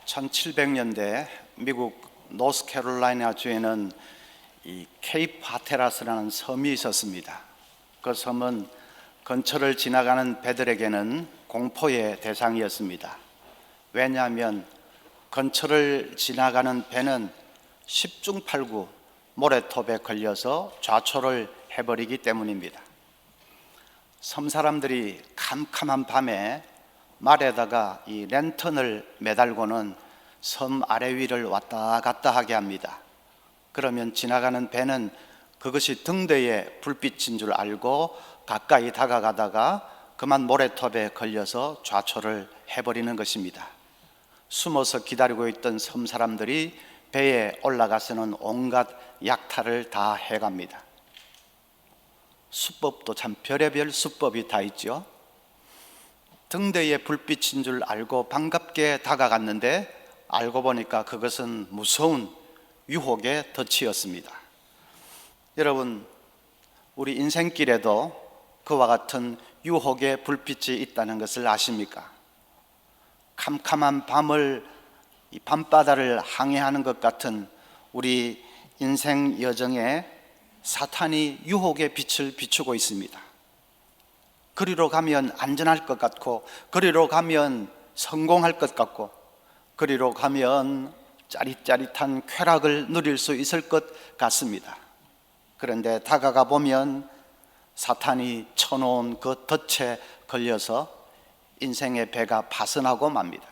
(1700년대) 미국 노스캐롤라이나 주에는 이 케이프 하테라스라는 섬이 있었습니다. 그 섬은 근처를 지나가는 배들에게는 공포의 대상이었습니다. 왜냐하면 근처를 지나가는 배는 10중 8구 모래톱에 걸려서 좌초를 해버리기 때문입니다. 섬 사람들이 캄캄한 밤에 말에다가 이 랜턴을 매달고는 섬 아래 위를 왔다 갔다 하게 합니다. 그러면 지나가는 배는 그것이 등대의 불빛인 줄 알고 가까이 다가가다가 그만 모래톱에 걸려서 좌초를 해버리는 것입니다. 숨어서 기다리고 있던 섬 사람들이 배에 올라가서는 온갖 약탈을 다 해갑니다. 수법도 참 별의별 수법이 다 있죠. 등대의 불빛인 줄 알고 반갑게 다가갔는데 알고 보니까 그것은 무서운 유혹의 덫이었습니다. 여러분, 우리 인생길에도 그와 같은 유혹의 불빛이 있다는 것을 아십니까? 캄캄한 밤을, 이 밤바다를 항해하는 것 같은 우리 인생 여정에 사탄이 유혹의 빛을 비추고 있습니다. 그리로 가면 안전할 것 같고, 그리로 가면 성공할 것 같고, 그리로 가면 짜릿짜릿한 쾌락을 누릴 수 있을 것 같습니다. 그런데 다가가 보면 사탄이 쳐놓은 그 덫에 걸려서 인생의 배가 파선하고 맙니다.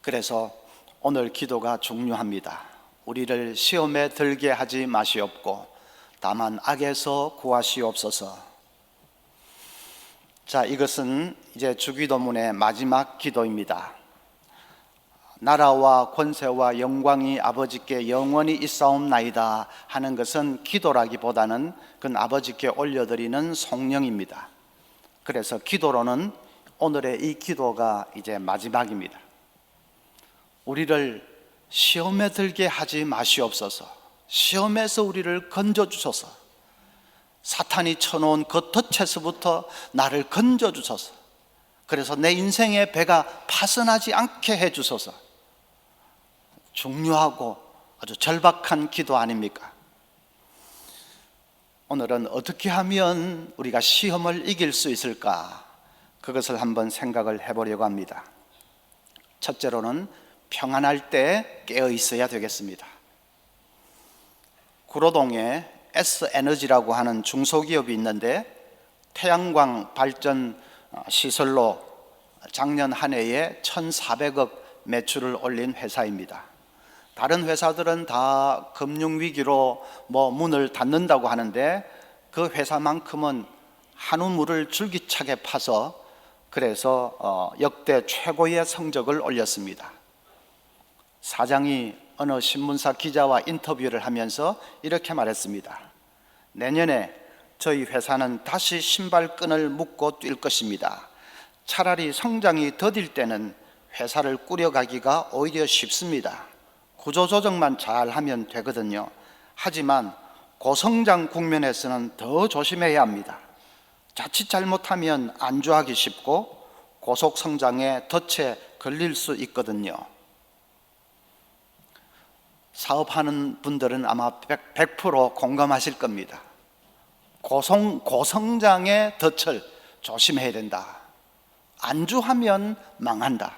그래서 오늘 기도가 중요합니다. 우리를 시험에 들게 하지 마시옵고 다만 악에서 구하시옵소서. 자, 이것은 이제 주기도문의 마지막 기도입니다. 나라와 권세와 영광이 아버지께 영원히 있사옵나이다 하는 것은 기도라기보다는 그건 아버지께 올려드리는 성령입니다. 그래서 기도로는 오늘의 이 기도가 이제 마지막입니다. 우리를 시험에 들게 하지 마시옵소서. 시험에서 우리를 건져주소서. 사탄이 쳐놓은 그 덫에서부터 나를 건져주소서. 그래서 내 인생의 배가 파선하지 않게 해주소서. 중요하고 아주 절박한 기도 아닙니까? 오늘은 어떻게 하면 우리가 시험을 이길 수 있을까? 그것을 한번 생각을 해보려고 합니다. 첫째로는 평안할 때 깨어 있어야 되겠습니다. 구로동에 S에너지라고 하는 중소기업이 있는데 태양광 발전 시설로 작년 한 해에 1,400억 매출을 올린 회사입니다. 다른 회사들은 다 금융위기로 문을 닫는다고 하는데 그 회사만큼은 한우물을 줄기차게 파서 그래서 역대 최고의 성적을 올렸습니다. 사장이 어느 신문사 기자와 인터뷰를 하면서 이렇게 말했습니다. 내년에 저희 회사는 다시 신발끈을 묶고 뛸 것입니다. 차라리 성장이 더딜 때는 회사를 꾸려가기가 오히려 쉽습니다. 구조조정만 잘하면 되거든요. 하지만 고성장 국면에서는 더 조심해야 합니다. 자칫 잘못하면 안주하기 쉽고 고속성장의 덫에 걸릴 수 있거든요. 사업하는 분들은 아마 100% 공감하실 겁니다. 고성장의 덫을 조심해야 된다. 안주하면 망한다.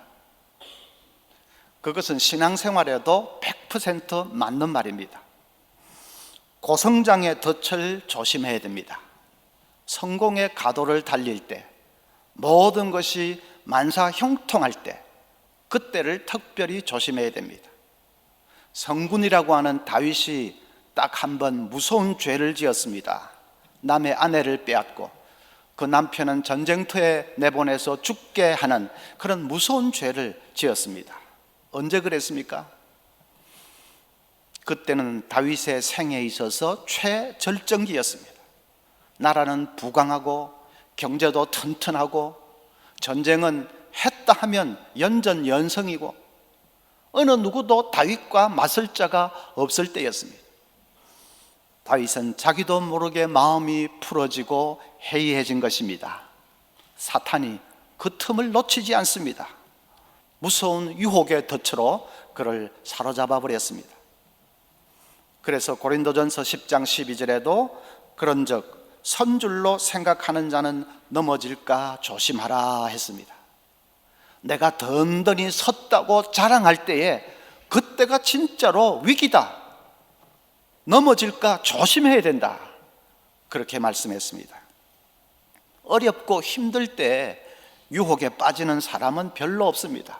그것은 신앙생활에도 100% 맞는 말입니다. 고성장의 덫을 조심해야 됩니다. 성공의 가도를 달릴 때, 모든 것이 만사 형통할 때, 그때를 특별히 조심해야 됩니다. 성군이라고 하는 다윗이 딱 한 번 무서운 죄를 지었습니다. 남의 아내를 빼앗고 그 남편은 전쟁터에 내보내서 죽게 하는 그런 무서운 죄를 지었습니다. 언제 그랬습니까? 그때는 다윗의 생에 있어서 최절정기였습니다. 나라는 부강하고 경제도 튼튼하고 전쟁은 했다 하면 연전연승이고 어느 누구도 다윗과 맞설 자가 없을 때였습니다. 다윗은 자기도 모르게 마음이 풀어지고 해이해진 것입니다. 사탄이 그 틈을 놓치지 않습니다. 무서운 유혹의 덫으로 그를 사로잡아 버렸습니다. 그래서 고린도전서 10장 12절에도 그런즉 선줄로 생각하는 자는 넘어질까 조심하라 했습니다. 내가 든든히 섰다고 자랑할 때에 그때가 진짜로 위기다, 넘어질까 조심해야 된다, 그렇게 말씀했습니다. 어렵고 힘들 때 유혹에 빠지는 사람은 별로 없습니다.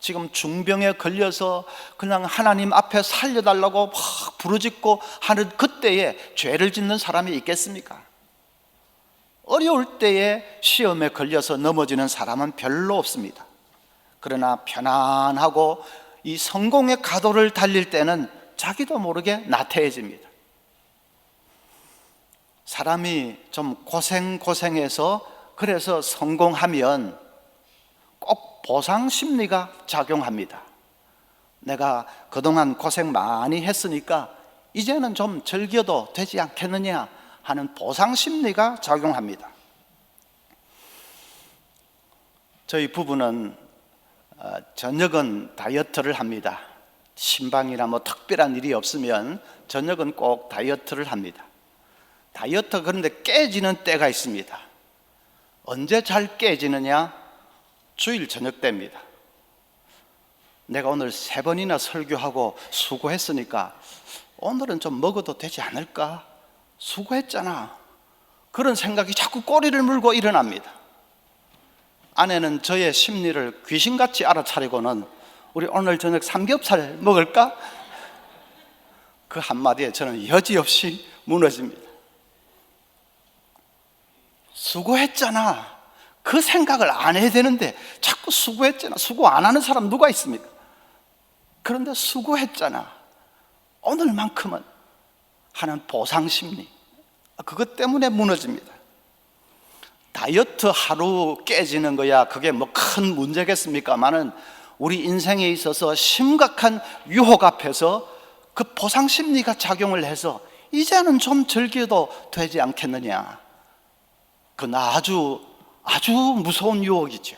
지금 중병에 걸려서 그냥 하나님 앞에 살려달라고 막 부르짖고 하는 그때에 죄를 짓는 사람이 있겠습니까? 어려울 때에 시험에 걸려서 넘어지는 사람은 별로 없습니다. 그러나 편안하고 이 성공의 가도를 달릴 때는 자기도 모르게 나태해집니다. 사람이 좀 고생해서 그래서 성공하면 꼭 보상 심리가 작용합니다. 내가 그동안 고생 많이 했으니까 이제는 좀 즐겨도 되지 않겠느냐 하는 보상 심리가 작용합니다. 저희 부부는 저녁은 다이어트를 합니다. 신방이나 뭐 특별한 일이 없으면 저녁은 꼭 다이어트를 합니다. 다이어트 그런데 깨지는 때가 있습니다. 언제 잘 깨지느냐? 주일 저녁 때입니다. 내가 오늘 3번이나 설교하고 수고했으니까 오늘은 좀 먹어도 되지 않을까? 수고했잖아. 그런 생각이 자꾸 꼬리를 물고 일어납니다. 아내는 저의 심리를 귀신같이 알아차리고는 우리 오늘 저녁 삼겹살 먹을까? 그 한마디에 저는 여지없이 무너집니다. 수고했잖아. 그 생각을 안 해야 되는데 자꾸 수고했잖아. 수고 안 하는 사람 누가 있습니까? 그런데 수고했잖아, 오늘만큼은 하는 보상 심리, 그것 때문에 무너집니다. 다이어트 하루 깨지는 거야 그게 뭐 큰 문제겠습니까마는 우리 인생에 있어서 심각한 유혹 앞에서 그 보상 심리가 작용을 해서 이제는 좀 즐겨도 되지 않겠느냐, 그건 아주 무서운 유혹이죠.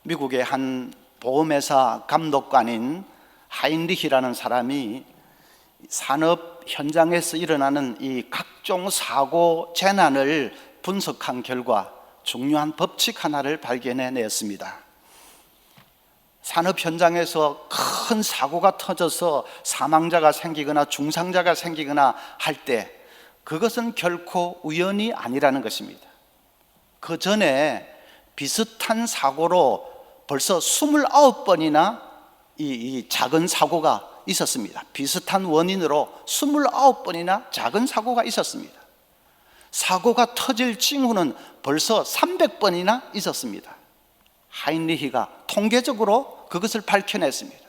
미국의 한 보험회사 감독관인 하인리히라는 사람이 산업 현장에서 일어나는 이 각종 사고 재난을 분석한 결과 중요한 법칙 하나를 발견해냈습니다. 산업 현장에서 큰 사고가 터져서 사망자가 생기거나 중상자가 생기거나 할 때 그것은 결코 우연이 아니라는 것입니다. 그 전에 비슷한 사고로 벌써 29번이나 이 작은 사고가 있었습니다. 비슷한 원인으로 29번이나 작은 사고가 있었습니다. 사고가 터질 징후는 벌써 300번이나 있었습니다. 하인리히가 통계적으로 그것을 밝혀냈습니다.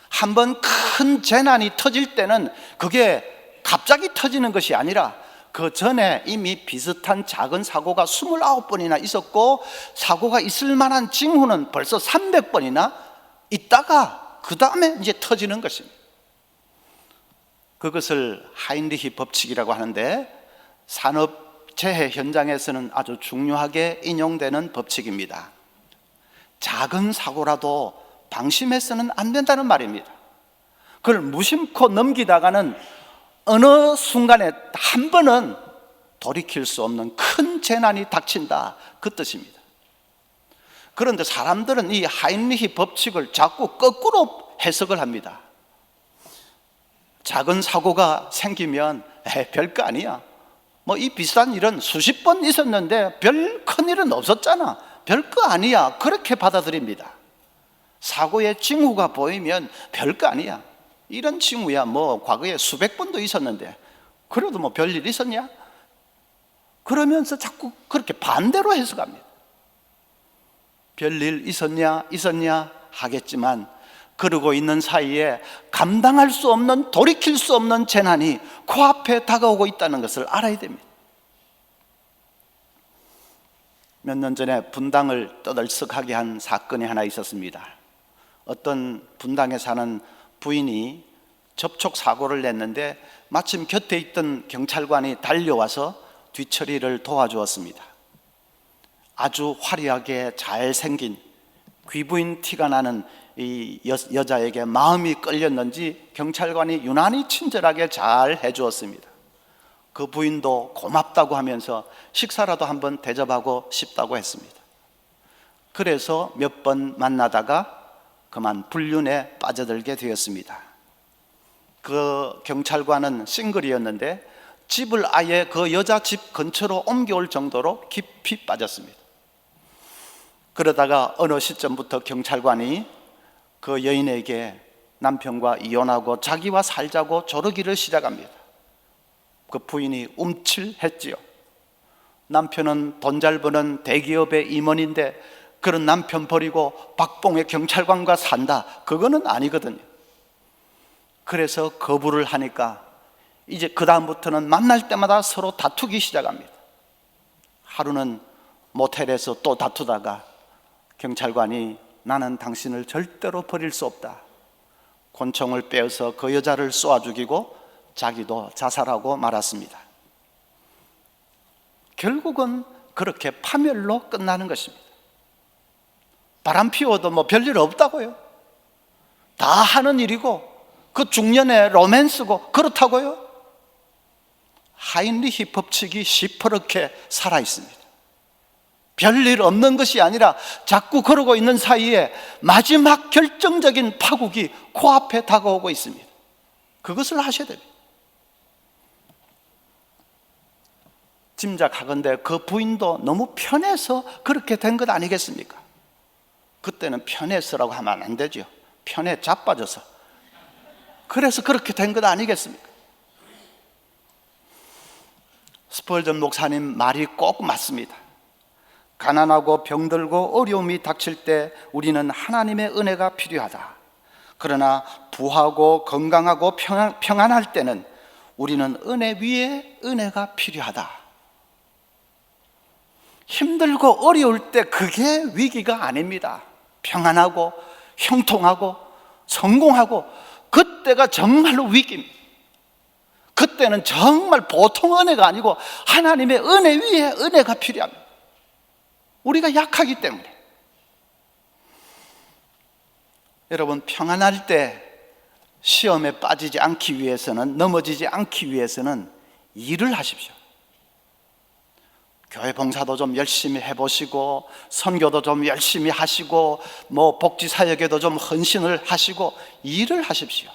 한번 큰 재난이 터질 때는 그게 갑자기 터지는 것이 아니라 그 전에 이미 비슷한 작은 사고가 29번이나 있었고 사고가 있을 만한 징후는 벌써 300번이나 있다가 그 다음에 이제 터지는 것입니다. 그것을 하인리히 법칙이라고 하는데 산업재해 현장에서는 아주 중요하게 인용되는 법칙입니다. 작은 사고라도 방심해서는 안 된다는 말입니다. 그걸 무심코 넘기다가는 어느 순간에 한 번은 돌이킬 수 없는 큰 재난이 닥친다, 그 뜻입니다. 그런데 사람들은 이 하인리히 법칙을 자꾸 거꾸로 해석을 합니다. 작은 사고가 생기면 별거 아니야, 뭐 이 비슷한 일은 수십 번 있었는데 별 큰 일은 없었잖아, 별거 아니야, 그렇게 받아들입니다. 사고의 징후가 보이면 별거 아니야, 이런 징후야 뭐 과거에 수백 번도 있었는데 그래도 뭐 별일 있었냐? 그러면서 자꾸 그렇게 반대로 해석합니다. 별일 있었냐 하겠지만 그러고 있는 사이에 감당할 수 없는, 돌이킬 수 없는 재난이 코앞에 다가오고 있다는 것을 알아야 됩니다. 몇 년 전에 분당을 떠들썩하게 한 사건이 하나 있었습니다. 어떤 분당에 사는 부인이 접촉 사고를 냈는데 마침 곁에 있던 경찰관이 달려와서 뒤처리를 도와주었습니다. 아주 화려하게 잘생긴 귀부인 티가 나는 이 여자에게 마음이 끌렸는지 경찰관이 유난히 친절하게 잘 해주었습니다. 그 부인도 고맙다고 하면서 식사라도 한번 대접하고 싶다고 했습니다. 그래서 몇 번 만나다가 그만 불륜에 빠져들게 되었습니다. 그 경찰관은 싱글이었는데 집을 아예 그 여자 집 근처로 옮겨올 정도로 깊이 빠졌습니다. 그러다가 어느 시점부터 경찰관이 그 여인에게 남편과 이혼하고 자기와 살자고 조르기를 시작합니다. 그 부인이 움찔했지요. 남편은 돈 잘 버는 대기업의 임원인데 그런 남편 버리고 박봉의 경찰관과 산다, 그거는 아니거든요. 그래서 거부를 하니까 이제 그 다음부터는 만날 때마다 서로 다투기 시작합니다. 하루는 모텔에서 또 다투다가 경찰관이 나는 당신을 절대로 버릴 수 없다, 권총을 빼어서 그 여자를 쏘아 죽이고 자기도 자살하고 말았습니다. 결국은 그렇게 파멸로 끝나는 것입니다. 바람 피워도 뭐 별일 없다고요. 다 하는 일이고 그 중년의 로맨스고 그렇다고요. 하인리히 법칙이 시퍼렇게 살아있습니다. 별일 없는 것이 아니라 자꾸 그러고 있는 사이에 마지막 결정적인 파국이 코앞에 다가오고 있습니다. 그것을 하셔야 됩니다. 짐작하건대 그 부인도 너무 편해서 그렇게 된 것 아니겠습니까? 그때는 편해서라고 하면 안 되죠. 편에 자빠져서. 그래서 그렇게 된 것 아니겠습니까? 스펄전 목사님 말이 꼭 맞습니다. 가난하고 병들고 어려움이 닥칠 때 우리는 하나님의 은혜가 필요하다. 그러나 부하고 건강하고 평안할 때는 우리는 은혜 위에 은혜가 필요하다. 힘들고 어려울 때 그게 위기가 아닙니다. 평안하고 형통하고 성공하고 그때가 정말로 위기입니다. 그때는 정말 보통 은혜가 아니고 하나님의 은혜 위에 은혜가 필요합니다. 우리가 약하기 때문에. 여러분, 평안할 때 시험에 빠지지 않기 위해서는, 넘어지지 않기 위해서는 일을 하십시오. 교회 봉사도 좀 열심히 해보시고, 선교도 좀 열심히 하시고, 뭐 복지사역에도 좀 헌신을 하시고 일을 하십시오.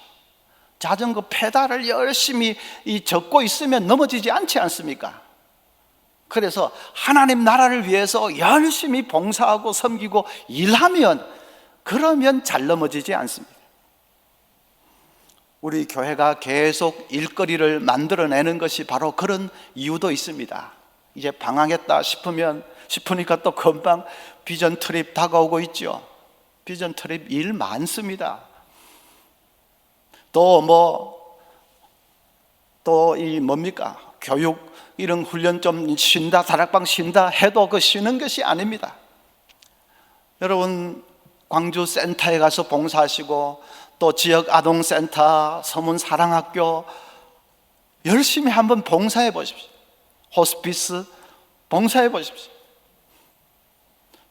자전거 페달을 열심히 젓고 있으면 넘어지지 않지 않습니까? 그래서 하나님 나라를 위해서 열심히 봉사하고 섬기고 일하면, 그러면 잘 넘어지지 않습니다. 우리 교회가 계속 일거리를 만들어내는 것이 바로 그런 이유도 있습니다. 이제 방황했다 싶으니까 또 금방 비전 트립 다가오고 있죠. 비전 트립 일 많습니다. 뭡니까? 교육 이런 훈련 좀 쉰다, 다락방 쉰다 해도 그 쉬는 것이 아닙니다. 여러분, 광주 센터에 가서 봉사하시고 또 지역 아동센터, 서문 사랑학교 열심히 한번 봉사해 보십시오. 호스피스 봉사해 보십시오.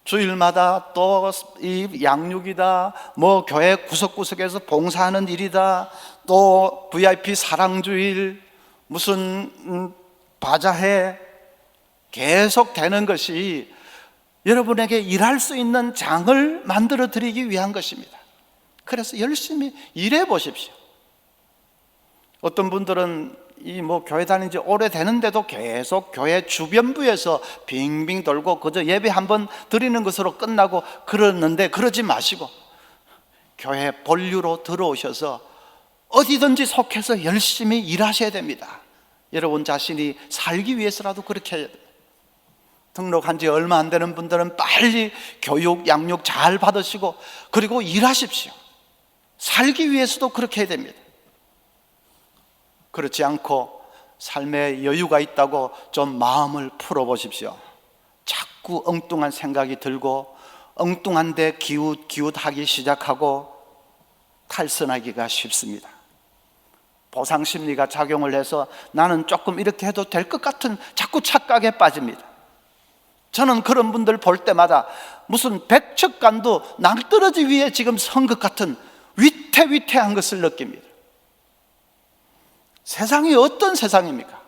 주일마다 또 이 양육이다, 뭐 교회 구석구석에서 봉사하는 일이다, 또 VIP 사랑주일, 무슨 바자회 계속 되는 것이 여러분에게 일할 수 있는 장을 만들어 드리기 위한 것입니다. 그래서 열심히 일해 보십시오. 어떤 분들은 교회 다닌 지 오래되는데도 계속 교회 주변부에서 빙빙 돌고 그저 예배 한번 드리는 것으로 끝나고 그러는데, 그러지 마시고 교회 본류로 들어오셔서 어디든지 속해서 열심히 일하셔야 됩니다. 여러분 자신이 살기 위해서라도 그렇게 해야 됩니다. 등록한 지 얼마 안 되는 분들은 빨리 교육, 양육 잘 받으시고 그리고 일하십시오. 살기 위해서도 그렇게 해야 됩니다. 그렇지 않고 삶에 여유가 있다고 좀 마음을 풀어보십시오. 자꾸 엉뚱한 생각이 들고 엉뚱한데 기웃기웃하기 시작하고 탈선하기가 쉽습니다. 보상심리가 작용을 해서 나는 조금 이렇게 해도 될 것 같은 자꾸 착각에 빠집니다. 저는 그런 분들 볼 때마다 무슨 백척간도 낭떠러지 위에 지금 선 것 같은 위태위태한 것을 느낍니다. 세상이 어떤 세상입니까?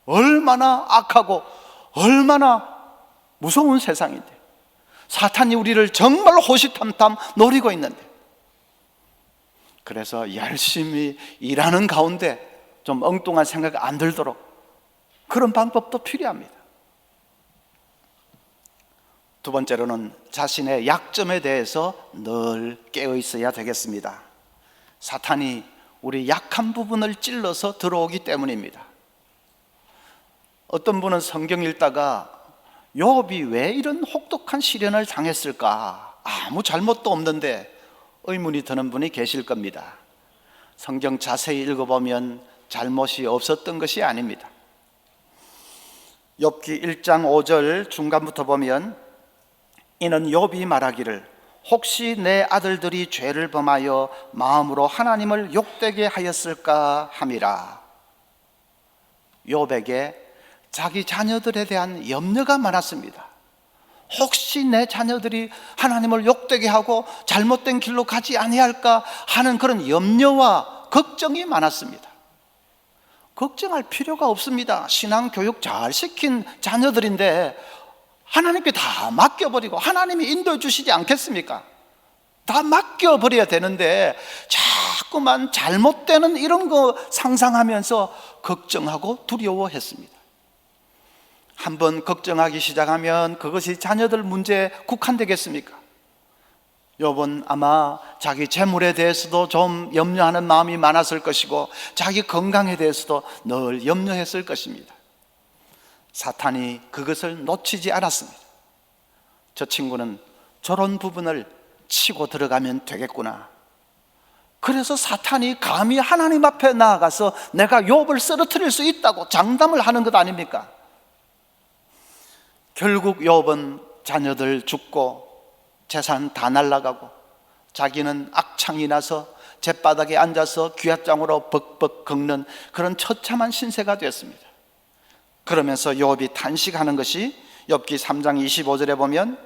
얼마나 악하고 얼마나 무서운 세상인데, 사탄이 우리를 정말 호시탐탐 노리고 있는데, 그래서 열심히 일하는 가운데 좀 엉뚱한 생각이 안 들도록 그런 방법도 필요합니다. 두 번째로는 자신의 약점에 대해서 늘 깨어 있어야 되겠습니다. 사탄이 우리 약한 부분을 찔러서 들어오기 때문입니다. 어떤 분은 성경 읽다가 욥이 왜 이런 혹독한 시련을 당했을까? 아무 잘못도 없는데 의문이 드는 분이 계실 겁니다. 성경 자세히 읽어보면 잘못이 없었던 것이 아닙니다. 욥기 1장 5절 중간부터 보면, 이는 욥이 말하기를 혹시 내 아들들이 죄를 범하여 마음으로 하나님을 욕되게 하였을까 함이라. 욥에게 자기 자녀들에 대한 염려가 많았습니다. 혹시 내 자녀들이 하나님을 욕되게 하고 잘못된 길로 가지 아니할까 하는 그런 염려와 걱정이 많았습니다. 걱정할 필요가 없습니다. 신앙교육 잘 시킨 자녀들인데 하나님께 다 맡겨버리고 하나님이 인도해 주시지 않겠습니까? 다 맡겨버려야 되는데 자꾸만 잘못되는 이런 거 상상하면서 걱정하고 두려워했습니다. 한번 걱정하기 시작하면 그것이 자녀들 문제에 국한되겠습니까? 욥은 아마 자기 재물에 대해서도 좀 염려하는 마음이 많았을 것이고 자기 건강에 대해서도 늘 염려했을 것입니다. 사탄이 그것을 놓치지 않았습니다. 저 친구는 저런 부분을 치고 들어가면 되겠구나. 그래서 사탄이 감히 하나님 앞에 나아가서 내가 욥을 쓰러뜨릴 수 있다고 장담을 하는 것 아닙니까? 결국 욥은 자녀들 죽고 재산 다 날아가고 자기는 악창이 나서 잿바닥에 앉아서 귀앗장으로 벅벅 긁는 그런 처참한 신세가 되었습니다. 그러면서 욥이 탄식하는 것이 욥기 3장 25절에 보면,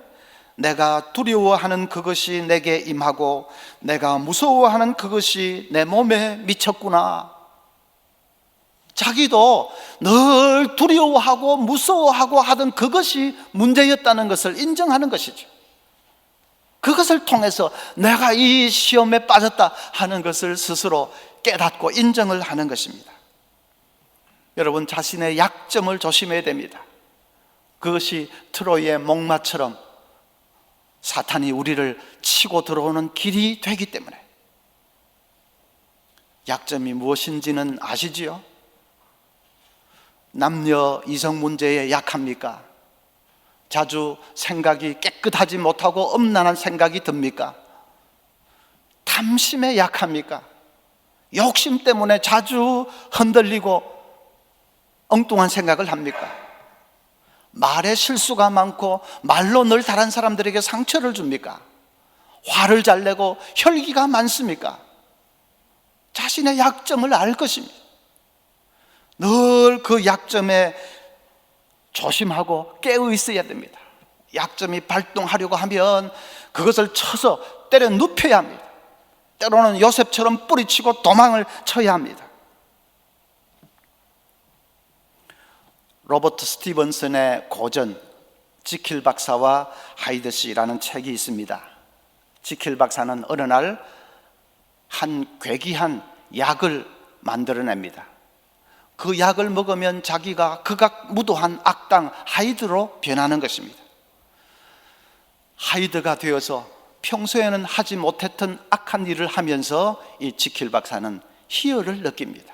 내가 두려워하는 그것이 내게 임하고 내가 무서워하는 그것이 내 몸에 미쳤구나. 자기도 늘 두려워하고 무서워하고 하던 그것이 문제였다는 것을 인정하는 것이죠. 그것을 통해서 내가 이 시험에 빠졌다 하는 것을 스스로 깨닫고 인정을 하는 것입니다. 여러분, 자신의 약점을 조심해야 됩니다. 그것이 트로이의 목마처럼 사탄이 우리를 치고 들어오는 길이 되기 때문에. 약점이 무엇인지는 아시지요? 남녀 이성 문제에 약합니까? 자주 생각이 깨끗하지 못하고 음란한 생각이 듭니까? 탐심에 약합니까? 욕심 때문에 자주 흔들리고 엉뚱한 생각을 합니까? 말에 실수가 많고 말로 늘 다른 사람들에게 상처를 줍니까? 화를 잘 내고 혈기가 많습니까? 자신의 약점을 알 것입니다. 늘 그 약점에 조심하고 깨어 있어야 됩니다. 약점이 발동하려고 하면 그것을 쳐서 때려 눕혀야 합니다. 때로는 요셉처럼 뿌리치고 도망을 쳐야 합니다. 로버트 스티븐슨의 고전 지킬 박사와 하이드 씨라는 책이 있습니다. 지킬 박사는 어느 날 한 괴기한 약을 만들어냅니다. 그 약을 먹으면 자기가 극악무도한 악당 하이드로 변하는 것입니다. 하이드가 되어서 평소에는 하지 못했던 악한 일을 하면서 이 지킬 박사는 희열을 느낍니다.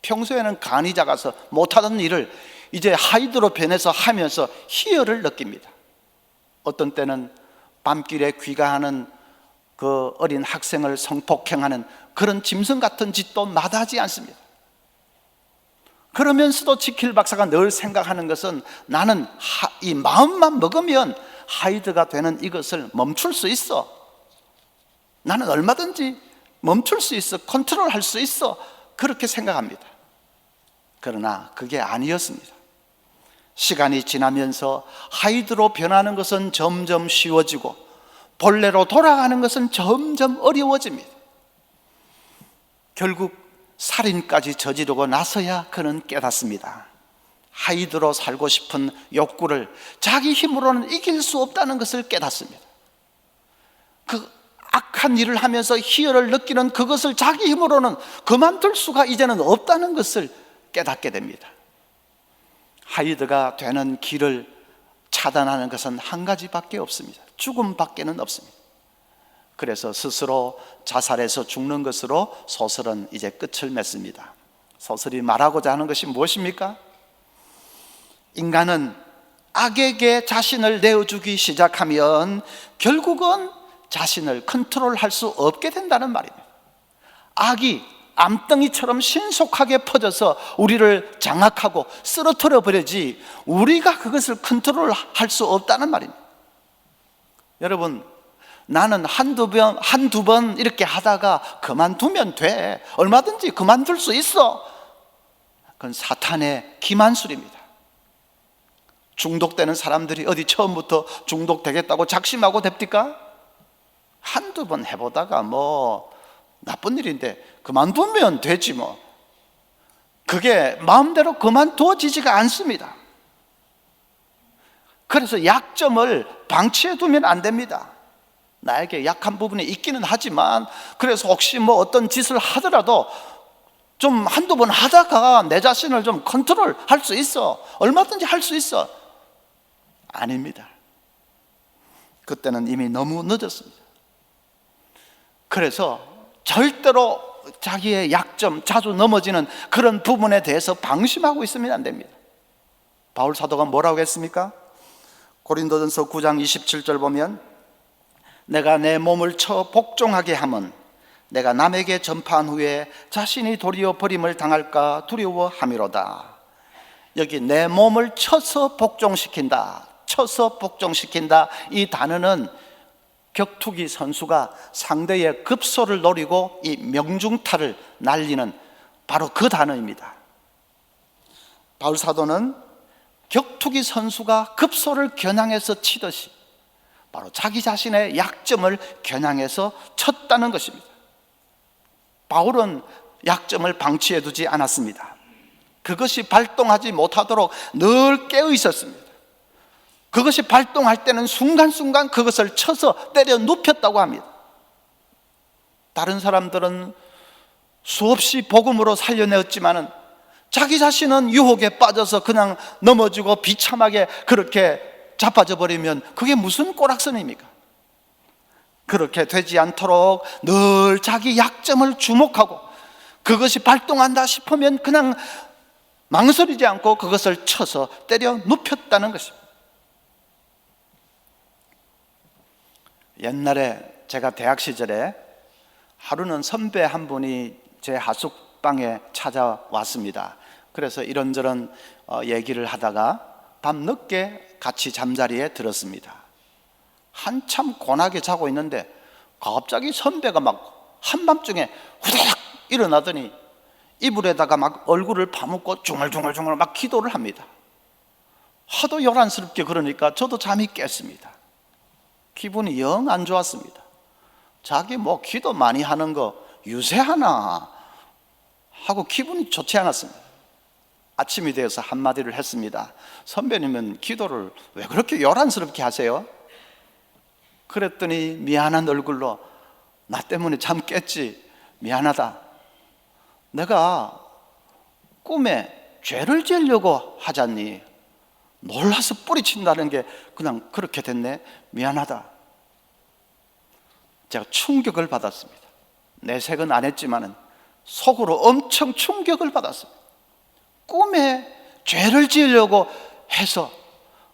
평소에는 간이 작아서 못하던 일을 이제 하이드로 변해서 하면서 희열을 느낍니다. 어떤 때는 밤길에 귀가하는 그 어린 학생을 성폭행하는 그런 짐승 같은 짓도 마다하지 않습니다. 그러면서도 지킬 박사가 늘 생각하는 것은 나는 이 마음만 먹으면 하이드가 되는 이것을 멈출 수 있어. 나는 얼마든지 멈출 수 있어. 컨트롤할 수 있어. 그렇게 생각합니다. 그러나 그게 아니었습니다. 시간이 지나면서 하이드로 변하는 것은 점점 쉬워지고 본래로 돌아가는 것은 점점 어려워집니다. 결국 살인까지 저지르고 나서야 그는 깨닫습니다. 하이드로 살고 싶은 욕구를 자기 힘으로는 이길 수 없다는 것을 깨닫습니다. 그 악한 일을 하면서 희열을 느끼는 그것을 자기 힘으로는 그만둘 수가 이제는 없다는 것을 깨닫게 됩니다. 하이드가 되는 길을 차단하는 것은 한 가지밖에 없습니다. 죽음밖에는 없습니다. 그래서 스스로 자살해서 죽는 것으로 소설은 이제 끝을 맺습니다. 소설이 말하고자 하는 것이 무엇입니까? 인간은 악에게 자신을 내어주기 시작하면 결국은 자신을 컨트롤할 수 없게 된다는 말입니다. 악이 암덩이처럼 신속하게 퍼져서 우리를 장악하고 쓰러뜨려 버리지 우리가 그것을 컨트롤할 수 없다는 말입니다. 여러분, 나는 한두 번 이렇게 하다가 그만두면 돼. 얼마든지 그만둘 수 있어. 그건 사탄의 기만술입니다. 중독되는 사람들이 어디 처음부터 중독되겠다고 작심하고 됩니까? 한두 번 해보다가 뭐 나쁜 일인데 그만두면 되지 뭐. 그게 마음대로 그만두어지지가 않습니다. 그래서 약점을 방치해 두면 안 됩니다. 나에게 약한 부분이 있기는 하지만 그래서 혹시 뭐 어떤 짓을 하더라도 좀 한두 번 하다가 내 자신을 좀 컨트롤 할 수 있어. 얼마든지 할 수 있어. 아닙니다. 그때는 이미 너무 늦었습니다. 그래서 절대로 자기의 약점, 자주 넘어지는 그런 부분에 대해서 방심하고 있으면 안 됩니다. 바울 사도가 뭐라고 했습니까? 고린도전서 9장 27절 보면 내가 내 몸을 쳐 복종하게 함은 내가 남에게 전파한 후에 자신이 도리어 버림을 당할까 두려워함이로다. 여기 내 몸을 쳐서 복종시킨다, 쳐서 복종시킨다, 이 단어는 격투기 선수가 상대의 급소를 노리고 이 명중타를 날리는 바로 그 단어입니다. 바울 사도는 격투기 선수가 급소를 겨냥해서 치듯이 바로 자기 자신의 약점을 겨냥해서 쳤다는 것입니다. 바울은 약점을 방치해 두지 않았습니다. 그것이 발동하지 못하도록 늘 깨어 있었습니다. 그것이 발동할 때는 순간순간 그것을 쳐서 때려 눕혔다고 합니다. 다른 사람들은 수없이 복음으로 살려내었지만은 자기 자신은 유혹에 빠져서 그냥 넘어지고 비참하게 그렇게 자빠져 버리면 그게 무슨 꼬락선입니까? 그렇게 되지 않도록 늘 자기 약점을 주목하고 그것이 발동한다 싶으면 그냥 망설이지 않고 그것을 쳐서 때려 눕혔다는 것입니다. 옛날에 제가 대학 시절에 하루는 선배 한 분이 제 하숙방에 찾아왔습니다. 그래서 이런저런 얘기를 하다가 밤늦게 같이 잠자리에 들었습니다. 한참 고나게 자고 있는데 갑자기 선배가 막 한밤중에 후다닥 일어나더니 이불에다가 막 얼굴을 파묻고 중얼중얼 막 기도를 합니다. 하도 요란스럽게 그러니까 저도 잠이 깼습니다. 기분이 영 안 좋았습니다. 자기 뭐 기도 많이 하는 거 유세하나 하고 기분이 좋지 않았습니다. 아침이 되어서 한마디를 했습니다. 선배님은 기도를 왜 그렇게 요란스럽게 하세요? 그랬더니 미안한 얼굴로 나 때문에 잠 깼지, 미안하다. 내가 꿈에 죄를 지으려고 하잖니. 놀라서 뿌리친다는 게 그냥 그렇게 됐네, 미안하다. 제가 충격을 받았습니다. 내색은 안 했지만은 속으로 엄청 충격을 받았습니다. 꿈에 죄를 지으려고 해서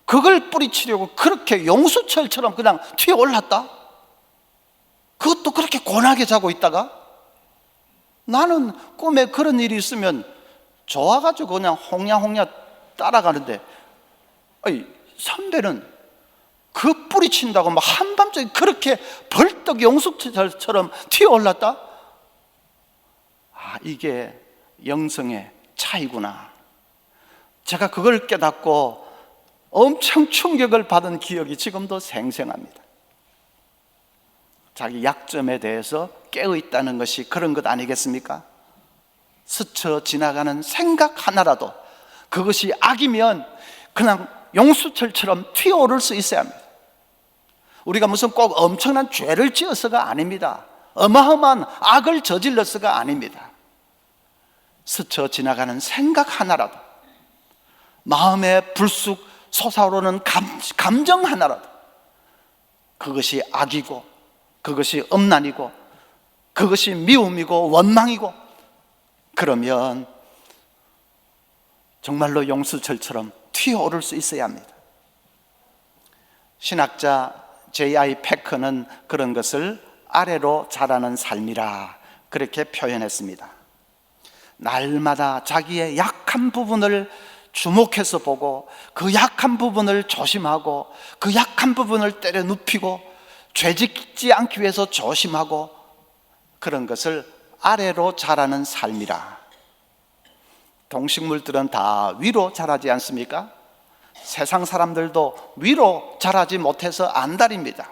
그걸 뿌리치려고 그렇게 용수철처럼 그냥 튀어 올랐다? 그것도 그렇게 고나게 자고 있다가? 나는 꿈에 그런 일이 있으면 좋아가지고 그냥 홍야홍야 따라가는데, 아니, 선배는 그 뿌리친다고 막 한밤중에 그렇게 벌떡 용수철처럼 튀어올랐다? 아, 이게 영성의 차이구나. 제가 그걸 깨닫고 엄청 충격을 받은 기억이 지금도 생생합니다. 자기 약점에 대해서 깨어있다는 것이 그런 것 아니겠습니까? 스쳐 지나가는 생각 하나라도 그것이 악이면 그냥 용수철처럼 튀어오를 수 있어야 합니다. 우리가 무슨 꼭 엄청난 죄를 지어서가 아닙니다. 어마어마한 악을 저질러서가 아닙니다. 스쳐 지나가는 생각 하나라도, 마음에 불쑥 솟아오르는 감정 하나라도, 그것이 악이고, 그것이 음란이고, 그것이 미움이고 원망이고, 그러면 정말로 용수철처럼 튀어오를 수 있어야 합니다. 신학자 J.I. 패커는 그런 것을 아래로 자라는 삶이라 그렇게 표현했습니다. 날마다 자기의 약한 부분을 주목해서 보고, 그 약한 부분을 조심하고, 그 약한 부분을 때려 눕히고, 죄짓지 않기 위해서 조심하고, 그런 것을 아래로 자라는 삶이라. 동식물들은 다 위로 자라지 않습니까? 세상 사람들도 위로 자라지 못해서 안달입니다.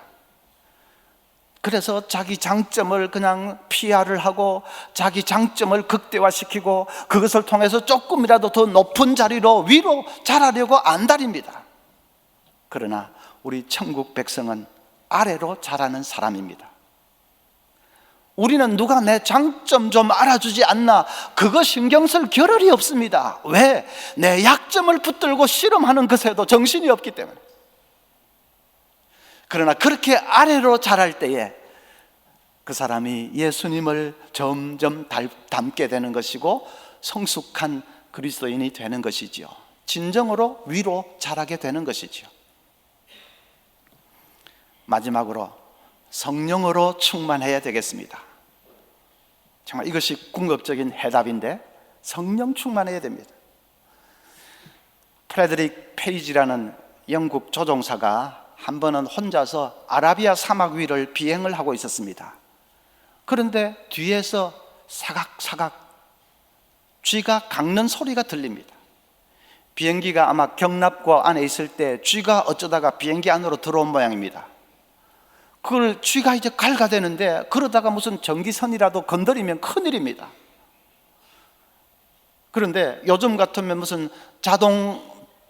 그래서 자기 장점을 그냥 PR을 하고 자기 장점을 극대화시키고 그것을 통해서 조금이라도 더 높은 자리로 위로 자라려고 안달입니다. 그러나 우리 천국 백성은 아래로 자라는 사람입니다. 우리는 누가 내 장점 좀 알아주지 않나, 그거 신경 쓸 겨를이 없습니다. 왜? 내 약점을 붙들고 씨름하는 것에도 정신이 없기 때문에. 그러나 그렇게 아래로 자랄 때에 그 사람이 예수님을 점점 닮게 되는 것이고 성숙한 그리스도인이 되는 것이지요. 진정으로 위로 자라게 되는 것이지요. 마지막으로 성령으로 충만해야 되겠습니다. 정말 이것이 궁극적인 해답인데, 성령 충만해야 됩니다. 프레드릭 페이지라는 영국 조종사가 한 번은 혼자서 아라비아 사막 위를 비행을 하고 있었습니다. 그런데 뒤에서 사각사각 쥐가 깎는 소리가 들립니다. 비행기가 아마 경납고 안에 있을 때 쥐가 어쩌다가 비행기 안으로 들어온 모양입니다. 그걸 쥐가 이제 갈가대는데, 그러다가 무슨 전기선이라도 건드리면 큰일입니다. 그런데 요즘 같으면 무슨 자동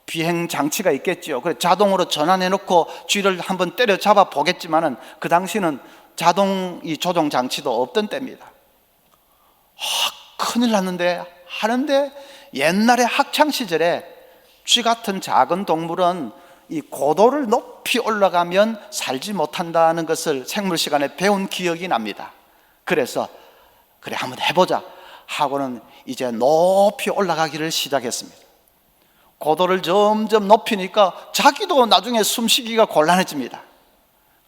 비행 장치가 있겠죠. 그래서 자동으로 전환해놓고 쥐를 한번 때려잡아 보겠지만은 그 당시는 자동 이 조종 장치도 없던 때입니다. 큰일 났는데 하는데, 옛날에 학창 시절에 쥐 같은 작은 동물은 이 고도를 높이 올라가면 살지 못한다는 것을 생물 시간에 배운 기억이 납니다. 그래서 그래 한번 해보자 하고는 이제 높이 올라가기를 시작했습니다. 고도를 점점 높이니까 자기도 나중에 숨쉬기가 곤란해집니다.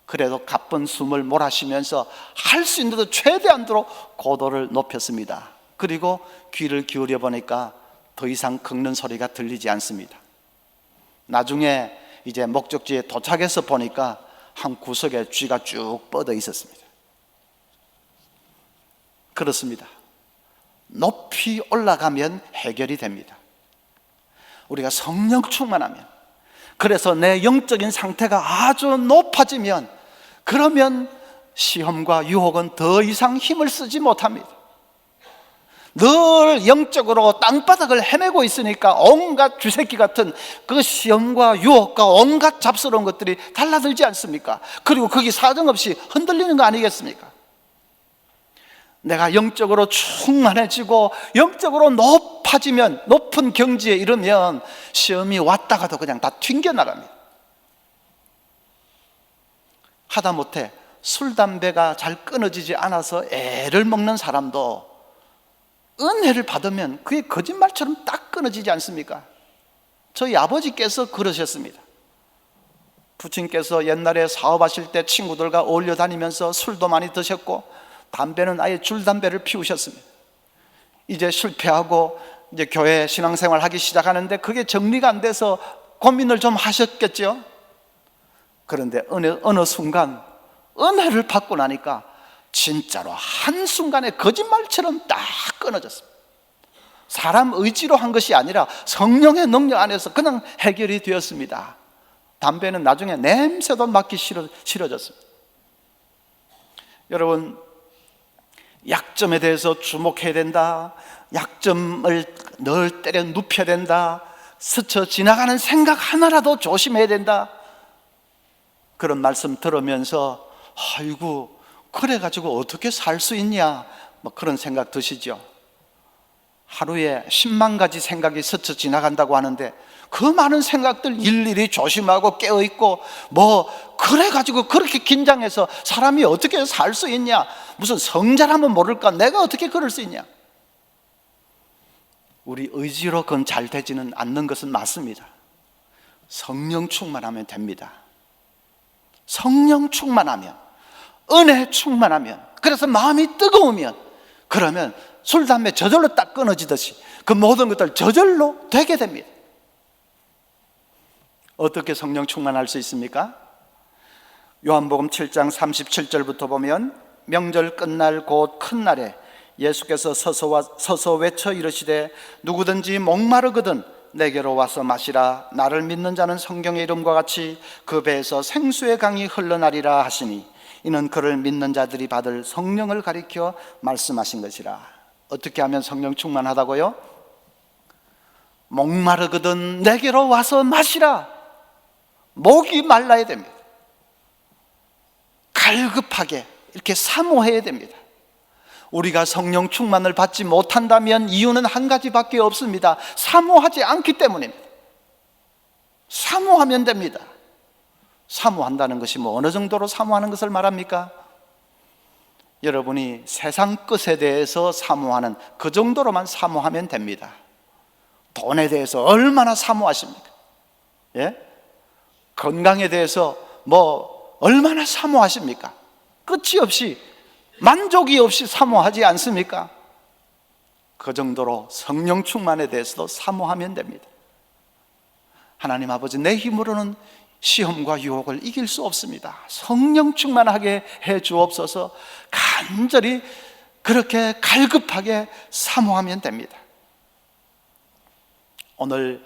그래도 가쁜 숨을 몰아쉬면서 할 수 있는 대로 최대한으로 고도를 높였습니다. 그리고 귀를 기울여 보니까 더 이상 긁는 소리가 들리지 않습니다. 나중에 이제 목적지에 도착해서 보니까 한 구석에 쥐가 쭉 뻗어 있었습니다. 그렇습니다. 높이 올라가면 해결이 됩니다. 우리가 성령 충만하면, 그래서 내 영적인 상태가 아주 높아지면, 그러면 시험과 유혹은 더 이상 힘을 쓰지 못합니다. 늘 영적으로 땅바닥을 헤매고 있으니까 온갖 쥐새끼 같은 그 시험과 유혹과 온갖 잡스러운 것들이 달라들지 않습니까? 그리고 거기 사정없이 흔들리는 거 아니겠습니까? 내가 영적으로 충만해지고 영적으로 높아지면, 높은 경지에 이르면 시험이 왔다가도 그냥 다 튕겨나갑니다. 하다못해 술, 담배가 잘 끊어지지 않아서 애를 먹는 사람도 은혜를 받으면 그게 거짓말처럼 딱 끊어지지 않습니까? 저희 아버지께서 그러셨습니다. 부친께서 옛날에 사업하실 때 친구들과 어울려 다니면서 술도 많이 드셨고 담배는 아예 줄담배를 피우셨습니다. 이제 실패하고 이제 교회 신앙생활 하기 시작하는데 그게 정리가 안 돼서 고민을 좀 하셨겠죠. 그런데 어느 순간 은혜를 받고 나니까 진짜로 한순간에 거짓말처럼 딱 끊어졌습니다. 사람 의지로 한 것이 아니라 성령의 능력 안에서 그냥 해결이 되었습니다. 담배는 나중에 냄새도 맡기 싫어졌습니다. 여러분, 약점에 대해서 주목해야 된다, 약점을 늘 때려 눕혀야 된다, 스쳐 지나가는 생각 하나라도 조심해야 된다, 그런 말씀 들으면서 아이고 그래가지고 어떻게 살 수 있냐, 뭐 그런 생각 드시죠? 하루에 10만 가지 생각이 스쳐 지나간다고 하는데 그 많은 생각들 일일이 조심하고 깨어있고 뭐 그래가지고 그렇게 긴장해서 사람이 어떻게 살 수 있냐, 무슨 성자라면 모를까, 내가 어떻게 그럴 수 있냐. 우리 의지로 그건 잘 되지는 않는 것은 맞습니다. 성령 충만하면 됩니다. 성령 충만하면, 은혜 충만하면, 그래서 마음이 뜨거우면, 그러면 술, 담배 저절로 딱 끊어지듯이 그 모든 것들 저절로 되게 됩니다. 어떻게 성령 충만할 수 있습니까? 요한복음 7장 37절부터 보면 명절 끝날 곧 큰 날에 예수께서 서서 외쳐 이르시되 누구든지 목마르거든 내게로 와서 마시라. 나를 믿는 자는 성경의 이름과 같이 그 배에서 생수의 강이 흘러나리라 하시니 이는 그를 믿는 자들이 받을 성령을 가리켜 말씀하신 것이라. 어떻게 하면 성령 충만하다고요? 목마르거든 내게로 와서 마시라. 목이 말라야 됩니다. 갈급하게 이렇게 사모해야 됩니다. 우리가 성령 충만을 받지 못한다면 이유는 한 가지밖에 없습니다. 사모하지 않기 때문입니다. 사모하면 됩니다. 사모한다는 것이 뭐 어느 정도로 사모하는 것을 말합니까? 여러분이 세상 것에 대해서 사모하는 그 정도로만 사모하면 됩니다. 돈에 대해서 얼마나 사모하십니까? 예? 건강에 대해서 뭐 얼마나 사모하십니까? 끝이 없이, 만족이 없이 사모하지 않습니까? 그 정도로 성령 충만에 대해서도 사모하면 됩니다. 하나님 아버지, 내 힘으로는 시험과 유혹을 이길 수 없습니다. 성령 충만하게 해 주옵소서. 간절히 그렇게 갈급하게 사모하면 됩니다. 오늘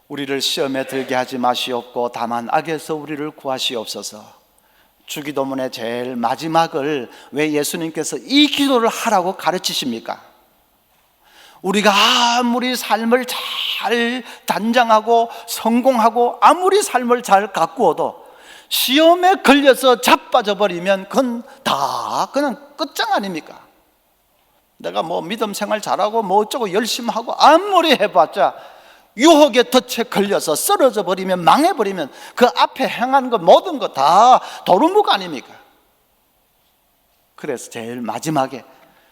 우리를 시험에 들게 하지 마시옵고 다만 악에서 우리를 구하시옵소서. 주기도문의 제일 마지막을 왜 예수님께서 이 기도를 하라고 가르치십니까? 우리가 아무리 삶을 잘 단장하고 성공하고 아무리 삶을 잘 가꾸어도 시험에 걸려서 자빠져 버리면 그건 다 그냥 끝장 아닙니까? 내가 뭐 믿음 생활 잘하고 뭐 어쩌고 열심히 하고 아무리 해봤자 유혹의 덫에 걸려서 쓰러져 버리면, 망해버리면 그 앞에 행한 것 모든 거 다 도루묵 아닙니까? 그래서 제일 마지막에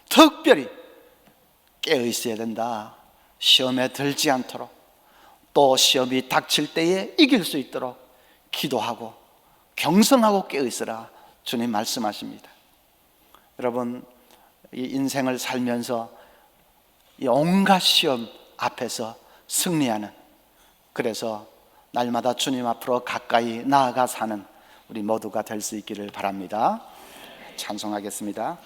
특별히 깨어 있어야 된다. 시험에 들지 않도록, 또 시험이 닥칠 때에 이길 수 있도록 기도하고 경성하고 깨어 있으라 주님 말씀하십니다. 여러분, 이 인생을 살면서 이 온갖 시험 앞에서 승리하는, 그래서 날마다 주님 앞으로 가까이 나아가 사는 우리 모두가 될 수 있기를 바랍니다. 찬송하겠습니다.